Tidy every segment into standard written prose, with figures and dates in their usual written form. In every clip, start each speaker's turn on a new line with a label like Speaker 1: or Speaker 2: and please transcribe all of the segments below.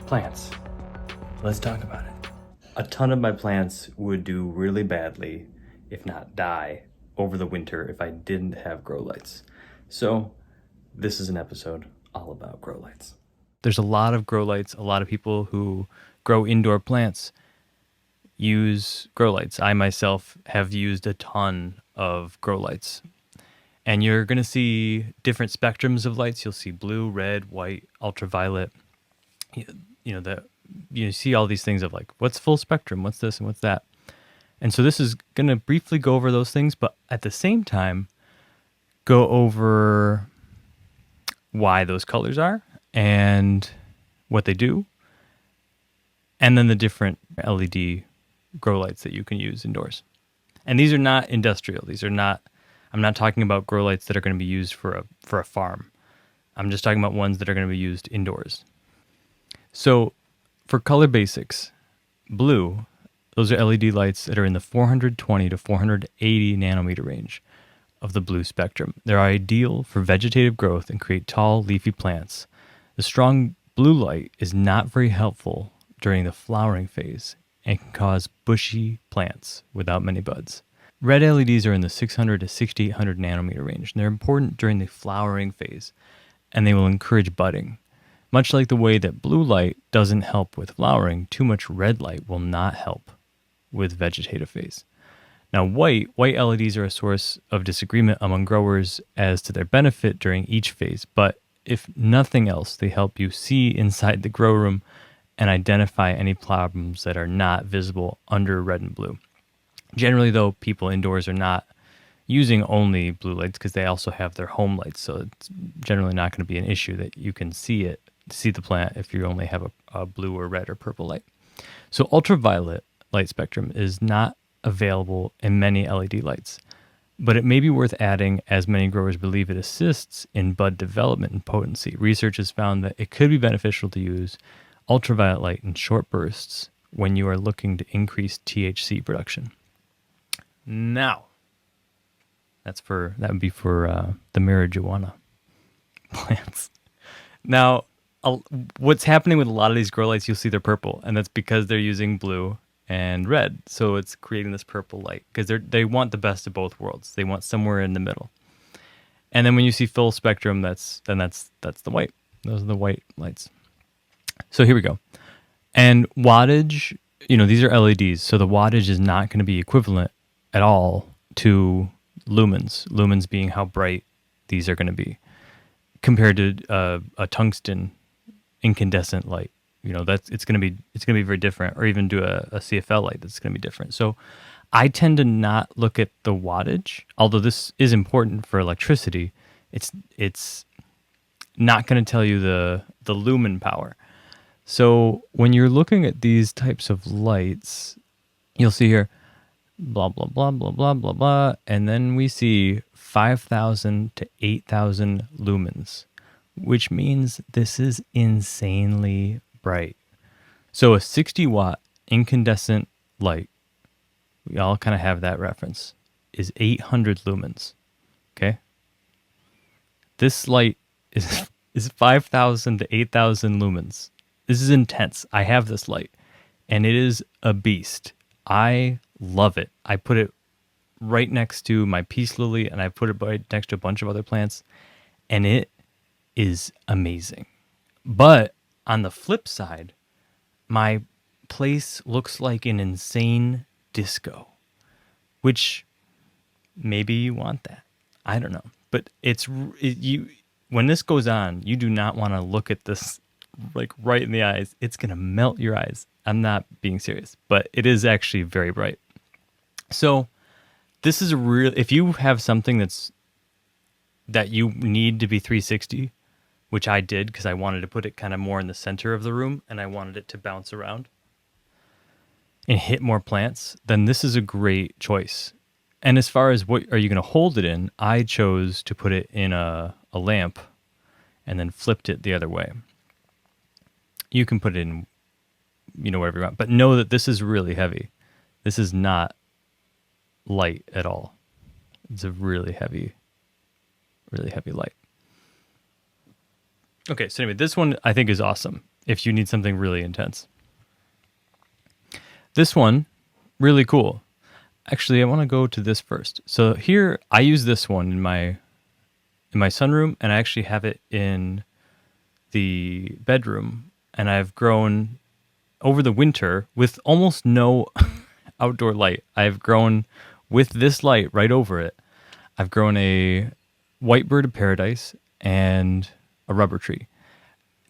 Speaker 1: Plants. Let's talk about it. A ton of my plants would do really badly, if not die, over the winter if I didn't have grow lights. So this is an episode all about grow lights.
Speaker 2: There's a lot of grow lights. A lot of people who grow indoor plants use grow lights. I myself have used a ton of grow lights. And you're going to see different spectrums of lights. You'll see blue, red, white, ultraviolet. You see all these things of like, what's full spectrum? What's this and what's that? And so this is going to briefly go over those things, but at the same time, go over why those colors are and what they do, and then the different LED grow lights that you can use indoors. And these are not industrial. I'm not talking about grow lights that are going to be used for a farm. I'm just talking about ones that are going to be used indoors. So for color basics, blue, those are LED lights that are in the 420 to 480 nanometer range of the blue spectrum. They're ideal for vegetative growth and create tall, leafy plants. The strong blue light is not very helpful during the flowering phase and can cause bushy plants without many buds. Red LEDs are in the 600 to 6800 nanometer range, and they're important during the flowering phase, and they will encourage budding. Much like the way that blue light doesn't help with flowering, too much red light will not help with vegetative phase. Now, white LEDs are a source of disagreement among growers as to their benefit during each phase, but if nothing else, they help you see inside the grow room and identify any problems that are not visible under red and blue. Generally, though, people indoors are not using only blue lights because they also have their home lights, so it's generally not going to be an issue that you can see the plant if you only have a blue or red or purple light. So ultraviolet light spectrum is not available in many LED lights, but it may be worth adding as many growers believe it assists in bud development and potency. Research has found that it could be beneficial to use ultraviolet light in short bursts when you are looking to increase THC production. Now, that would be for the marijuana plants. Now, what's happening with a lot of these grow lights, you'll see they're purple, and that's because they're using blue and red. So it's creating this purple light because they want the best of both worlds. They want somewhere in the middle. And then when you see full spectrum, that's the white. Those are the white lights. So here we go. And wattage, these are LEDs, so the wattage is not going to be equivalent at all to lumens. Lumens being how bright these are going to be compared to a tungsten incandescent light. It's going to be very different, or even do a CFL light that's going to be different. So I tend to not look at the wattage, although this is important for electricity. It's not going to tell you the lumen power. So when you're looking at these types of lights, you'll see here, blah, blah, blah, blah, blah, blah, blah, and then we see 5,000 to 8,000 lumens, which means this is insanely bright. So a 60 watt incandescent light, we all kind of have that reference, is 800 lumens. Okay? This light is 5,000 to 8,000 lumens. This is intense. I have this light, and it is a beast. I love it. I put it right next to my peace lily, and I put it right next to a bunch of other plants, and it is amazing. But on the flip side, my place looks like an insane disco, which maybe you want that. I don't know. But when this goes on, you do not want to look at this like right in the eyes. It's going to melt your eyes. I'm not being serious, but it is actually very bright. So this is if you have something that you need to be 360, which I did because I wanted to put it kind of more in the center of the room and I wanted it to bounce around and hit more plants, then this is a great choice. And as far as what are you going to hold it in, I chose to put it in a lamp and then flipped it the other way. You can put it in, wherever you want, but know that this is really heavy. This is not light at all. It's a really heavy light. Okay, so anyway, this one I think is awesome. if you need something really intense. This one, really cool. Actually, I want to go to this first. So here, I use this one in my sunroom, and I actually have it in the bedroom, and I've grown over the winter with almost no outdoor light. I've grown with this light right over it. I've grown a white bird of paradise and a rubber tree.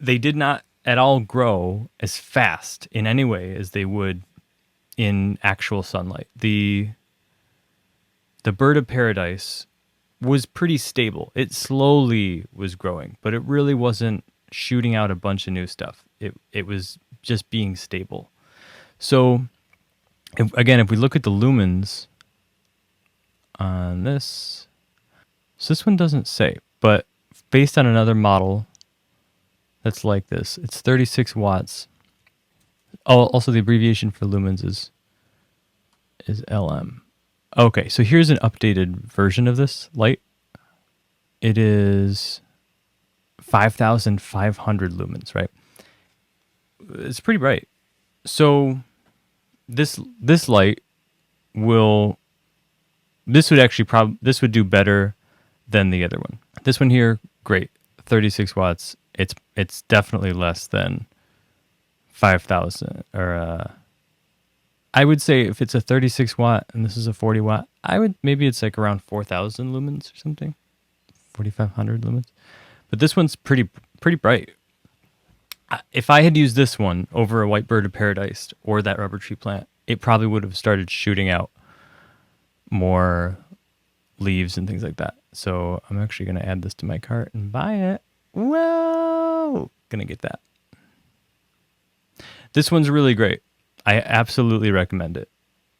Speaker 2: They did not at all grow as fast in any way as they would in actual sunlight. The bird of paradise was pretty stable. It slowly was growing, but it really wasn't shooting out a bunch of new stuff. It was just being stable. So if we look at the lumens on this, so this one doesn't say, but based on another model that's like this, it's 36 watts. Oh, also the abbreviation for lumens is LM. Okay, so here's an updated version of this light. It is 5,500 lumens, right? It's pretty bright. So this light will, this would do better than the other one. This one here, great, 36 watts. It's definitely less than 5,000, or I would say if it's a 36 watt and this is a 40 watt, maybe it's like around 4,000 lumens or something, 4,500 lumens. But this one's pretty bright. If I had used this one over a white bird of paradise or that rubber tree plant, it probably would have started shooting out more leaves and things like that. So I'm actually going to add this to my cart and buy it. Whoa! Gonna get that. This one's really great. I absolutely recommend it.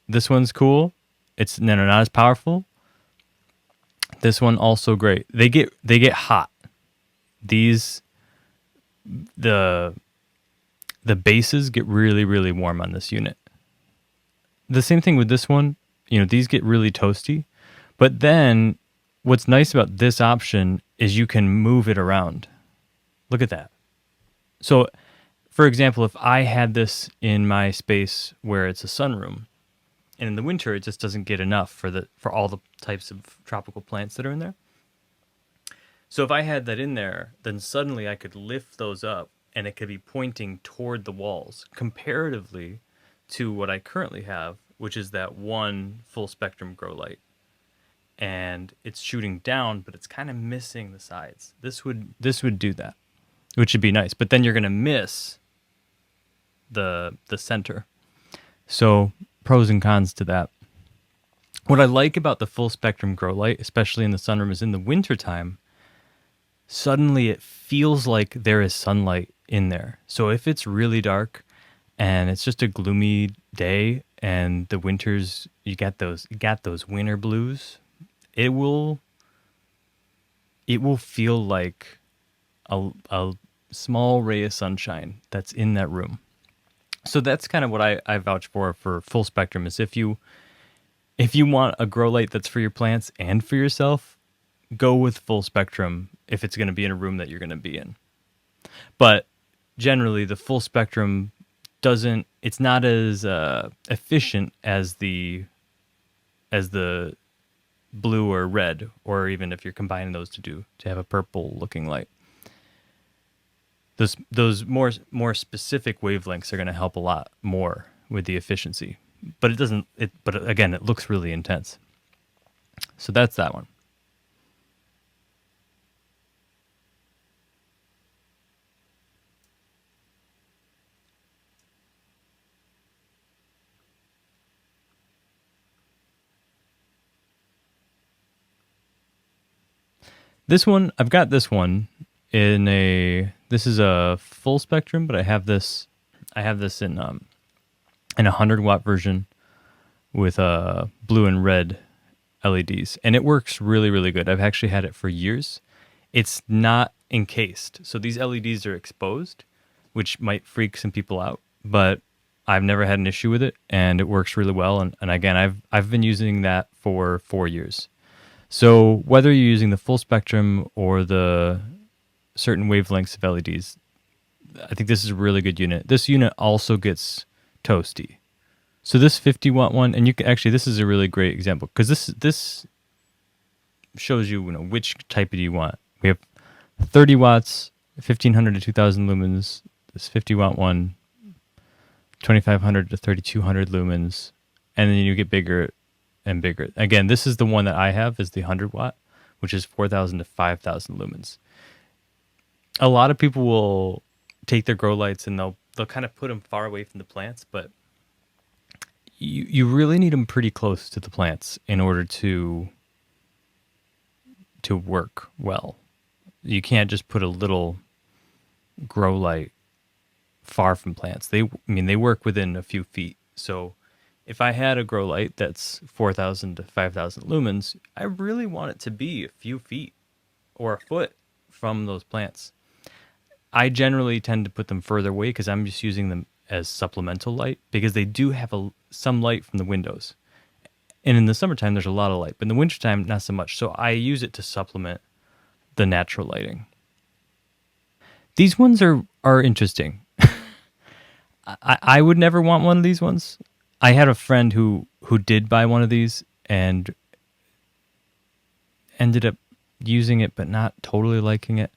Speaker 2: This one's cool. It's not as powerful. This one also great. They get hot. The bases get really warm on this unit. The same thing with this one. These get really toasty. But then what's nice about this option is you can move it around. Look at that. So, for example, if I had this in my space where it's a sunroom, and in the winter it just doesn't get enough for all the types of tropical plants that are in there. So if I had that in there, then suddenly I could lift those up and it could be pointing toward the walls comparatively to what I currently have, which is that one full spectrum grow light. And it's shooting down, but it's kind of missing the sides. This would do that, which would be nice. But then you're going to miss the center. So pros and cons to that. What I like about the full spectrum grow light, especially in the sunroom, is in the wintertime, suddenly it feels like there is sunlight in there. So if it's really dark and it's just a gloomy day and the winters, you got those winter blues, it will feel like a small ray of sunshine that's in that room. So that's kind of what I vouch for full spectrum, is if you want a grow light that's for your plants and for yourself, go with full spectrum if it's going to be in a room that you're going to be in. But generally the full spectrum it's not as efficient as the blue or red, or even if you're combining those to have a purple looking light. Those more specific wavelengths are going to help a lot more with the efficiency. But but again, it looks really intense. So that's that one. This one, I've got this one this is a full spectrum, but I have this in a 100-watt version with blue and red LEDs, and it works really good. I've actually had it for years. It's not encased, so these LEDs are exposed, which might freak some people out, but I've never had an issue with it, and it works really well. And again, I've been using that for 4 years. So whether you're using the full spectrum or the certain wavelengths of LEDs, I think this is a really good unit. This unit also gets toasty. So this 50-watt one, and you can actually, this is a really great example because this shows you, which type do you want. We have 30 watts, 1500 to 2000 lumens. This 50-watt one, 2500 to 3200 lumens, and then you get bigger and bigger. Again, this is the one that I have, is the 100-watt, which is 4000 to 5000 lumens. A lot of people will take their grow lights and they'll kind of put them far away from the plants, but you really need them pretty close to the plants in order to work well. You can't just put a little grow light far from plants. They work within a few feet. So if I had a grow light that's 4000 to 5000 lumens, I really want it to be a few feet or a foot from those plants. I generally tend to put them further away because I'm just using them as supplemental light, because they do have some light from the windows. And in the summertime, there's a lot of light, but in the wintertime, not so much. So I use it to supplement the natural lighting. These ones are interesting. I would never want one of these ones. I had a friend who did buy one of these and ended up using it, but not totally liking it.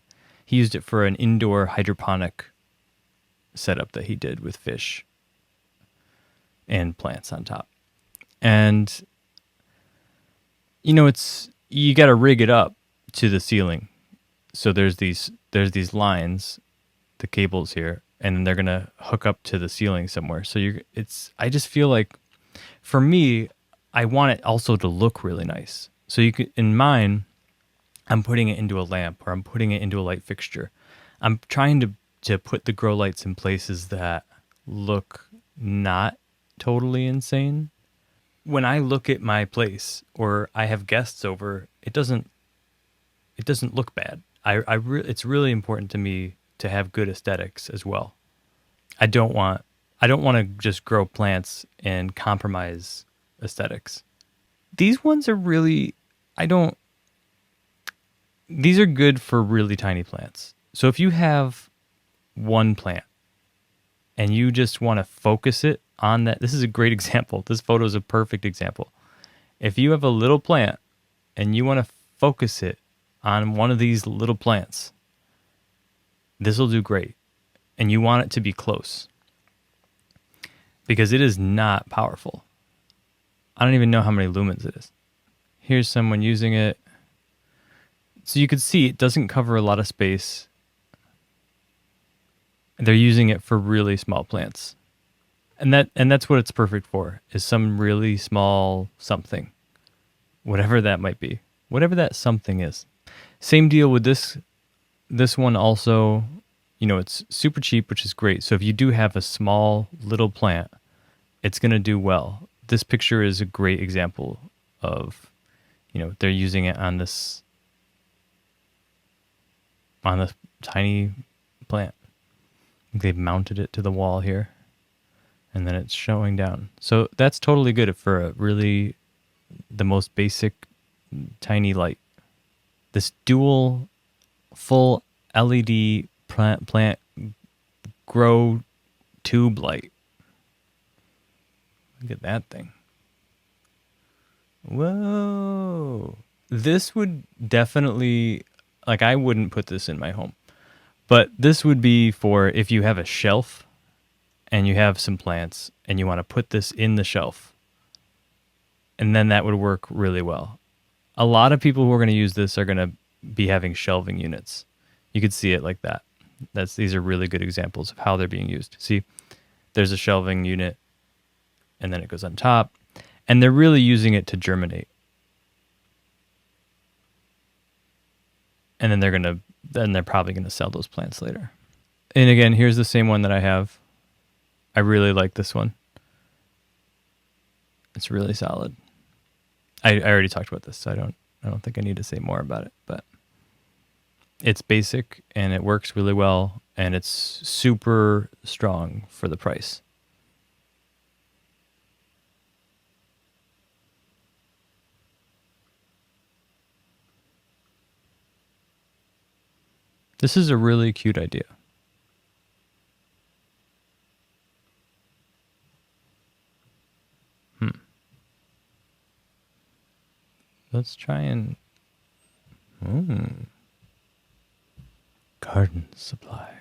Speaker 2: He used it for an indoor hydroponic setup that he did with fish and plants on top. And you got to rig it up to the ceiling. So there's these lines, the cables here, and then they're going to hook up to the ceiling somewhere. So I just feel like, for me, I want it also to look really nice. So in mine, I'm putting it into a lamp, or I'm putting it into a light fixture. I'm trying to put the grow lights in places that look not totally insane. When I look at my place or I have guests over, it doesn't look bad. It's really important to me to have good aesthetics as well. I don't want to just grow plants and compromise aesthetics. These ones are really, these are good for really tiny plants. So if you have one plant and you just want to focus it on that, this is a great example. This photo is a perfect example. If you have a little plant and you want to focus it on one of these little plants, this will do great. And you want it to be close, because it is not powerful. I don't even know how many lumens it is. Here's someone using it. So you can see it doesn't cover a lot of space. They're using it for really small plants. And that's what it's perfect for, is some really small something. Whatever that might be. Whatever that something is. Same deal with this one also. It's super cheap, which is great. So if you do have a small little plant, it's going to do well. This picture is a great example of, they're using it on this tiny plant. They've mounted it to the wall here, and then it's showing down. So that's totally good for the most basic tiny light. This dual full LED plant grow tube light. Look at that thing. Whoa. This would definitely, I wouldn't put this in my home, but this would be for if you have a shelf and you have some plants and you want to put this in the shelf, and then that would work really well. A lot of people who are going to use this are going to be having shelving units. You could see it like that. These are really good examples of how they're being used. See, there's a shelving unit, and then it goes on top, and they're really using it to germinate. And then they're probably gonna sell those plants later. And again, here's the same one that I have. I really like this one. It's really solid. I already talked about this, so I don't think I need to say more about it, but it's basic and it works really well, and it's super strong for the price. This is a really cute idea. let's try and garden supply.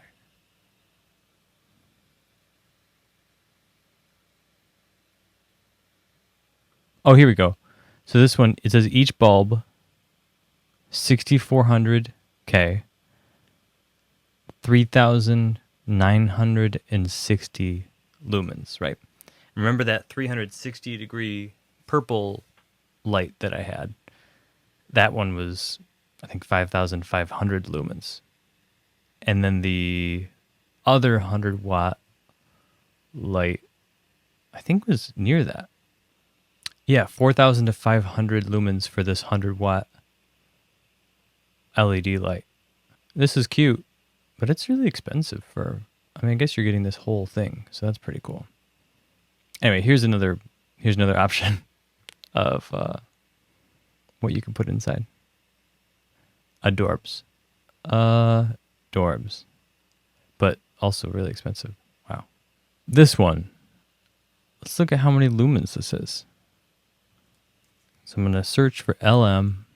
Speaker 2: Oh, here we go. So this one, it says each bulb 6,400 K, 3,960 lumens, right? Remember that 360-degree purple light that I had? That one was, I think, 5,500 lumens. And then the other 100-watt light, I think, was near that. Yeah, 4,000 to 500 lumens for this 100-watt LED light. This is cute, but it's really expensive for, I mean, I guess you're getting this whole thing, so that's pretty cool. Anyway, here's another option of what you can put inside. Adorbs. Adorbs. But also really expensive. Wow. This one. Let's look at how many lumens this is. So I'm going to search for LM,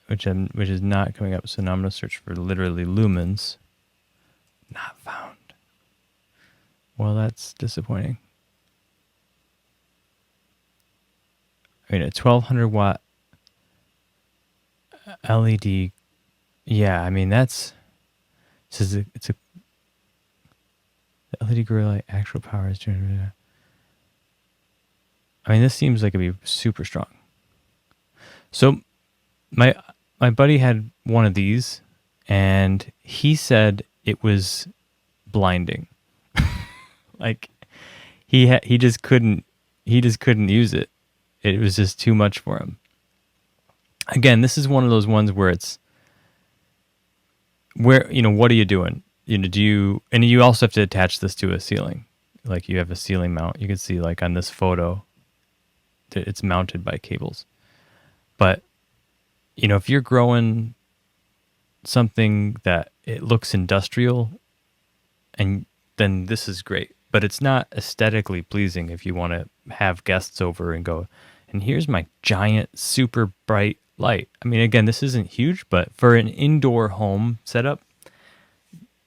Speaker 2: which is not coming up. So now I'm going to search for literally lumens. Not found. Well, that's disappointing. I mean, a 1,200 watt LED. Yeah, I mean, it's a the LED grow light actual power is. I mean, this seems like it'd be super strong. So my buddy had one of these, and he said it was blinding. Like he just couldn't use it. It was just too much for him. Again, this is one of those ones where it's what are you doing? And you also have to attach this to a ceiling. Like you have a ceiling mount. You can see like on this photo that it's mounted by cables. But if you're growing something that it looks industrial, and then this is great. But it's not aesthetically pleasing if you want to have guests over and go, and here's my giant, super bright light. I mean, again, this isn't huge, but for an indoor home setup,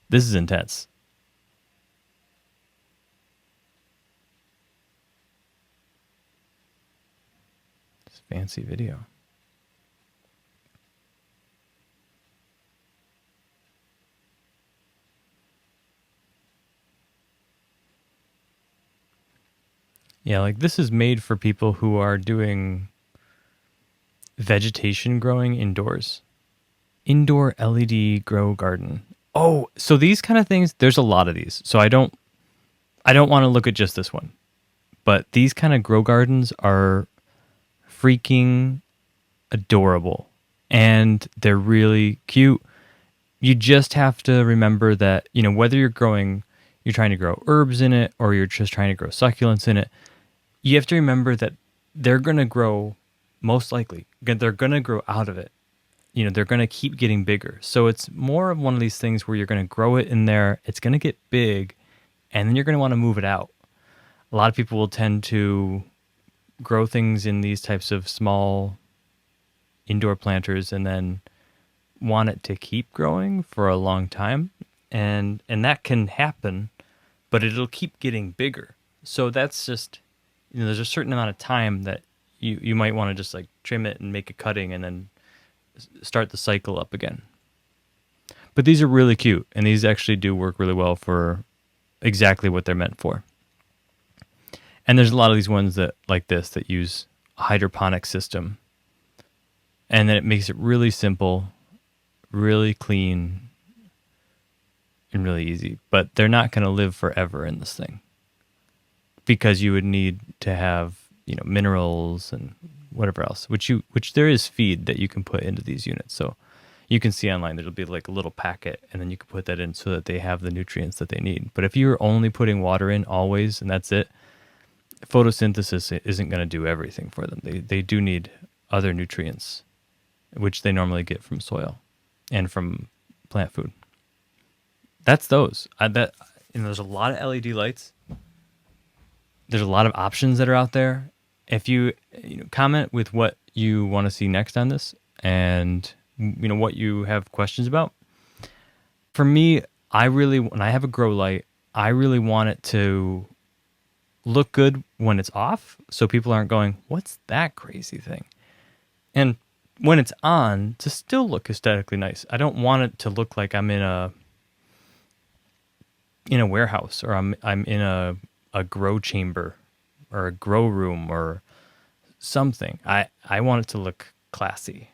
Speaker 2: this is intense. It's fancy video. Yeah, like this is made for people who are doing vegetation growing indoors. Indoor LED grow garden. Oh, so these kind of things, there's a lot of these. So I don't want to look at just this one. But these kind of grow gardens are freaking adorable. And they're really cute. You just have to remember that, whether you're trying to grow herbs in it or you're just trying to grow succulents in it, you have to remember that they're going to grow, most likely, they're going to grow out of it. They're going to keep getting bigger. So it's more of one of these things where you're going to grow it in there, it's going to get big, and then you're going to want to move it out. A lot of people will tend to grow things in these types of small indoor planters and then want it to keep growing for a long time. And that can happen, but it'll keep getting bigger. So that's just, there's a certain amount of time that you might want to just like trim it and make a cutting and then start the cycle up again. But these are really cute, and these actually do work really well for exactly what they're meant for. And there's a lot of these ones that like this that use a hydroponic system, and then it makes it really simple, really clean, and really easy. But they're not going to live forever in this thing, because you would need to have minerals and whatever else, which there is feed that you can put into these units. So you can see online there'll be like a little packet, and then you can put that in so that they have the nutrients that they need. But if you're only putting water in always and that's it, photosynthesis isn't going to do everything for them. They do need other nutrients, which they normally get from soil and from plant food. That's those. There's a lot of LED lights. There's a lot of options that are out there. if you, comment with what you want to see next on this, and what you have questions about. For me, when I have a grow light, I really want it to look good when it's off, so people aren't going, "What's that crazy thing?" And when it's on, to still look aesthetically nice. I don't want it to look like I'm in a warehouse, or I'm in a grow chamber or a grow room or something. I want it to look classy.